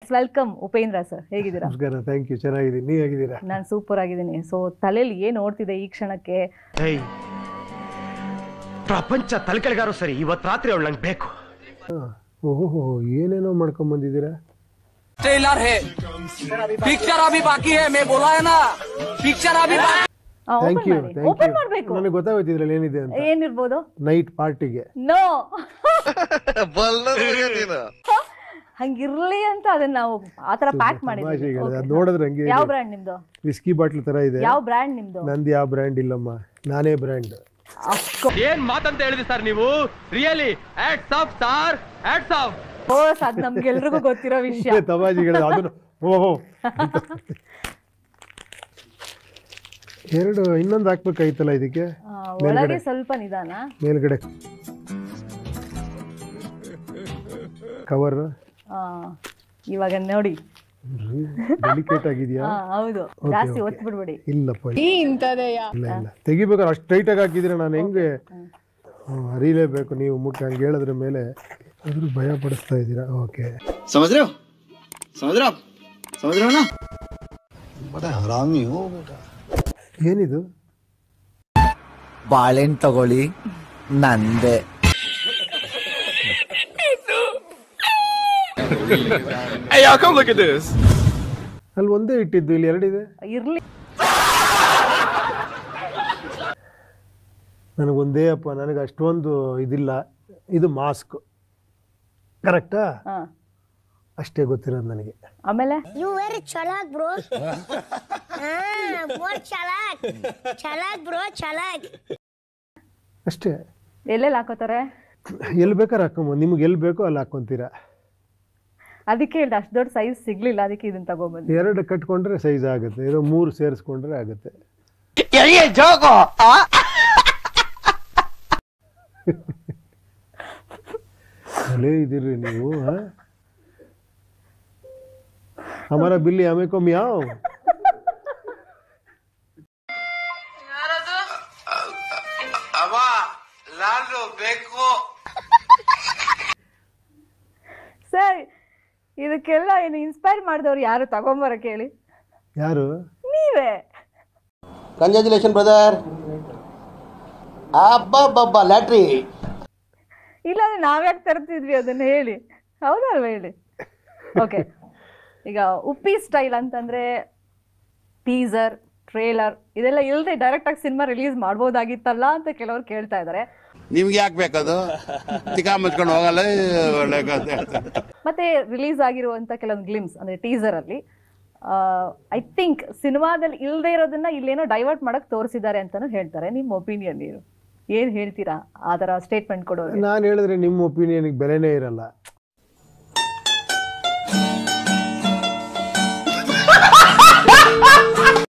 Let's welcome Upendra sir. ಹೇಗಿದ್ದೀರಾ? ನಮಸ್ಕಾರ. Thank you. ಚೆನ್ನಾಗಿದ್ದೀನಿ. ನೀವು ಹೇಗಿದ್ದೀರಾ? ನಾನು ಸೂಪರ್ ಆಗಿದ್ದೀನಿ. ಸೊ ತಲೆಯಲ್ಲಿ ಏನು ಓಡ್ತಿದೆ ಈ ಕ್ಷಣಕ್ಕೆ? ಪ್ರಪಂಚ ತಲೆಕೆಳಗಾರು ಸರಿ, ಇವತ್ತು ರಾತ್ರಿ ಅವಳು ನಂಗೆ ಬೇಕು. ಓಹೋ, ಏನೇನೋ ಮಾಡ್ಕೊಂಡ್ ಬಂದಿದ್ದೀರಾ? ट्रेलर है, पिक्चर अभी बाकी है, मैं बोला है ना, पिक्चर अभी बाकी. Thank you. ಓಪನ್ ಮಾಡಬೇಕು. ನನಗೆ ಗೊತ್ತಾಗೋಯ್ತು ಇದ್ರಲ್ಲಿ ಏನಿದೆ ಅಂತ. ಏನಿರ್ಬೋದು? ನೈಟ್ ಪಾರ್ಟಿಗೆ. ನೋ, ಹಂಗಿರ್ಲಿ ಅಂತ ಅದನ್ನ ನಾವು ಆತರ ಪ್ಯಾಕ್ ಮಾಡಿದ್ವಿ. ನೋಡಿದ್ರೆ ಹಂಗೆ. ಯಾವ ಬ್ರ್ಯಾಂಡ್ ನಿಮ್ದು? ವಿಸ್ಕಿ ಬಾಟ್ಲ್ ತರ ಇದೆ. ಯಾವ ಬ್ರ್ಯಾಂಡ್ ನಿಮ್ದು? ನಂದು ಯಾವ ಬ್ರ್ಯಾಂಡ್ ಇಲ್ಲಮ್ಮ, ನಾನೇ ಬ್ರ್ಯಾಂಡ್. ಏನ್ ಮಾತಂತ ಹೇಳಿದ್ರಿ ಸರ್ ನೀವು? Really hats off sir, hats off. ಅದು ನಮ್ಗೆಲ್ರಿಗೂ ಗೊತ್ತಿರೋ ವಿಷಯ. ತಮಾಜಿಗಳು ಅದನ್ನು. ಓಹೋ, ಎರಡು ಇನ್ನೊಂದು ಹಾಕ್ಬೇಕಾಯ್ತಲ್ಲ ಇದಕ್ಕೆ. ಒಳಗೆ ಸ್ವಲ್ಪ ನಿಧಾನ. ಮೇಲ್ಗಡೆ ಕವರ್. ಇವಾಗ ನೋಡಿ, ಡೆಲಿಕೇಟ್ ಆಗಿದೆಯಾ? ಹೌದು, ಜಾಸ್ತಿ ಒತ್ತು ಬಿಡ್ಬೇಡಿ. ಇಲ್ಲಪ್ಪ, ಇಲ್ಲ ತೆಗಿಬೇಕಾದ್ರೆ ಅಷ್ಟು ಟೈಟ್ ಆಗಿ ಹಾಕಿದ್ರೆ ನಾನು ಹೆಂಗೆ ಅರಿಲೇಬೇಕು. ನೀವು ಮುಟ್ಟಿ ಹಂಗೆ ಹೇಳಿದ್ರ ಮೇಲೆ ಅದ್ರ ಭಯ ಪಡಿಸ್ತಾ ಇದ್ದೀರಾ. ಓಕೆ, ಏನಿದು? ಬಾಳೆಹಣ್ಣು ತಗೊಳ್ಳಿ, ನಂದೆ. ಅಲ್ಲಿ ಒಂದೇ ಇಟ್ಟಿದ್ದು, ಇಲ್ಲಿ ಎರಡಿದೆ. ಇರ್ಲಿ, ನನಗೊಂದೇ ಅಪ್ಪ, ನನಗೆ ಅಷ್ಟೊಂದು ಇದಿಲ್ಲ. ಇದು ಮಾಸ್ಕ್ ಕರೆಕ್ಟಾ? ಅಷ್ಟೇ ಗೊತ್ತಿರೋದು ನನಗೆ. ಆಮೇಲೆ You very chalak bro. More chalak. Chalak bro, chalak. ಅಷ್ಟೇ. ಎಲ್ಲೆಲ್ಲಿ ಹಾಕೋತಾರೆ? ಎಲ್ಲಿ ಬೇಕಾದ್ರೆ ಹಾಕೊಂಬೋದು, ನಿಮ್ಗೆ ಎಲ್ಲಿ ಬೇಕೋ ಅಲ್ಲಿ ಹಾಕೊಂತೀರಾ. ಅದಕ್ಕೆ ಹೇಳ್ದೆ, ಅಷ್ಟು ದೊಡ್ಡ ಸೈಜ್ ಸಿಗ್ಲಿಲ್ಲ, ಅದಕ್ಕೆ ಇದನ್ನ ತಗೊಂಡ್ಬಂದು. ಎರಡು ಕಟ್ಕೊಂಡ್ರೆ ಸೈಜ್ ಆಗುತ್ತೆ, ಇದು ಮೂರು ಸೇರಿಸ್ಕೊಂಡ್ರೆ ಆಗುತ್ತೆ. ಅಲ್ಲೇ ಇದ್ದೀರಿ ನೀವು. हमारा बिल्ली हमें को मियाओ. ಸರ್, ಇದಕ್ಕೆಲ್ಲ ಏನು ಇನ್ಸ್ಪೈರ್ ಮಾಡಿದವ್ರು ಯಾರು? ತಗೊಂಬರಕ್ಕೆ ಹೇಳಿ. ಯಾರು? ನೀವೇ. Congratulation brother. ಅಬ್ಬಬ್ಬಬ್ಬ ಲ್ಯಾಟ್ರಿ. ಇಲ್ಲಾಂದ್ರೆ ನಾವ್ಯಾಕೆ ತರ್ತಿದ್ವಿ ಅದನ್ನ ಹೇಳಿ. ಹೌದಲ್ವಾ ಹೇಳಿ. ಓಕೆ, ಈಗ ಉಪ್ಪಿ ಸ್ಟೈಲ್ ಅಂತಂದ್ರೆ ಟೀಸರ್, ಟ್ರೇಲರ್ ಇದೆಲ್ಲ ಇಲ್ಲದೆ ಡೈರೆಕ್ಟ್ ಆಗಿ ಸಿನಿಮಾ ರಿಲೀಸ್ ಮಾಡ್ಬೋದಾಗಿತ್ತಲ್ಲ ಅಂತ ಕೆಲವರು ಕೇಳ್ತಾ ಇದ್ದಾರೆ. ನಿಮ್ಗೆ ಯಾಕೆ ಬೇಕದು? ತಿಕಾ ಮುಚ್ಕೊಂಡು ಹೋಗಲ್ಲ. ಮತ್ತೆ ರಿಲೀಸ್ ಆಗಿರುವಂತ ಕೆಲವೊಂದು ಗ್ಲಿಮ್ಸ್ ಅಂದ್ರೆ ಟೀಸರ್ ಅಲ್ಲಿ ಐ ಥಿಂಕ್ ಸಿನಿಮಾದಲ್ಲಿ ಇಲ್ಲದೆ ಇರೋದನ್ನ ಇಲ್ಲೇನೋ ಡೈವರ್ಟ್ ಮಾಡಕ್ ತೋರಿಸಿದ್ದಾರೆ ಅಂತಾನು ಹೇಳ್ತಾರೆ. ನಿಮ್ಮ ಒಪಿನಿಯನ್ ಏನು? ಏನ್ ಹೇಳ್ತೀರಾ ಆ ಥರ ಸ್ಟೇಟ್ಮೆಂಟ್ ಕೊಡೋರು? ನಾನು ಹೇಳಿದ್ರೆ ನಿಮ್ಮ ಒಪಿನಿಯನ್ಗೆ ಬೆಲೆನೇ ಇರಲ್ಲ.